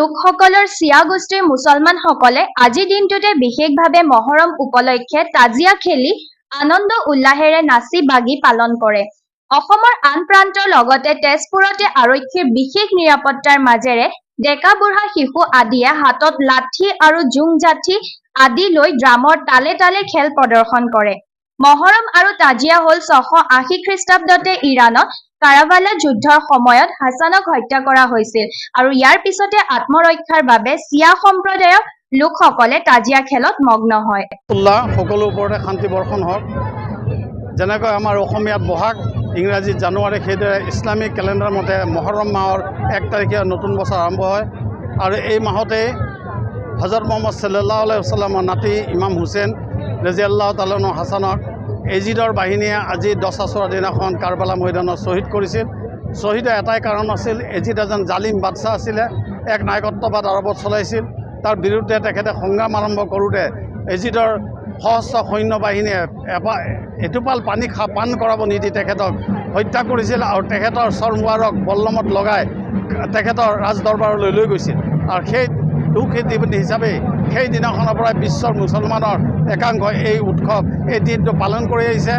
লোকসকলৰ চিয়া গোষ্ঠীৰ মুছলমানসকলে আজি দিনটোতে বিশেষভাৱে মহৰম উপলক্ষে তাজিয়া খেলি আনন্দ উল্লাহেৰে নাচি বাগি পালন কৰে। অসমৰ আন প্ৰান্তৰ লগতে তেজপুৰতে আৰক্ষীৰ বিশেষ নিৰাপত্তাৰ মাজেৰে ডেকা বুঢ়া শিশু আদিয়ে হাতত লাঠি আৰু জোং জাঠি আদি লৈ ড্ৰামৰ তালে তালে খেল প্ৰদৰ্শন কৰে। মহৰম আৰু তাজিয়া হ'ল 680 খ্ৰীষ্টাব্দতে ইৰাণত কাৰাবালা যুদ্ধৰ সময়ত হাছানক হত্যা কৰা হৈছিল আৰু ইয়াৰ পিছতে আত্মৰক্ষাৰ বাবে চিয়া সম্প্ৰদায়ৰ লোকসকলে তাজিয়া খেলত মগ্ন হয়। সকলো ওপৰতে শান্তি বৰ্ষণ হওক। যেনেকৈ আমাৰ অসমীয়াত বহাগ, ইংৰাজীত জানুৱাৰী, সেইদৰে ইছলামিক কেলেণ্ডাৰ মতে মহৰম মাহৰ 1 তাৰিখে নতুন বছৰ আৰম্ভ হয় আৰু এই মাহতেই হজৰত মহম্মদ সাল্লাল্লাহু আলাইহি ওয়াসাল্লামৰ নাতি ইমাম হুছেইন ৰাদিয়াল্লাহু তাআলা আনহু হাছানক এজিদৰ বাহিনীয়ে আজি 10 আছৰৰ দিনাখন কাৰবালা মৈদানত শ্বহীদ কৰিছিল। শ্বহীদৰ এটাই কাৰণ আছিল, এজিদ এজন জালিম বাদশ্বাহ আছিলে, এক নায়কত্ববাদ আৰবত চলাইছিল। তাৰ বিৰুদ্ধে তেখেতে সংগ্ৰাম আৰম্ভ কৰোঁতে এজিদৰ সশস্ত্ৰ সৈন্য বাহিনীয়ে এটোপাল পানী পান কৰাব নিদি তেখেতক হত্যা কৰিছিল আৰু তেখেতৰ চৰমুৱাৰক বল্লমত লগাই তেখেতৰ ৰাজদৰবাৰলৈ লৈ গৈছিল। আৰু সেই দুখ হিচাপে সেই দিনাখনৰ পৰাই বিশ্বৰ মুছলমানৰ একাংশই এই উৎসৱ, এই দিনটো পালন কৰি আহিছে।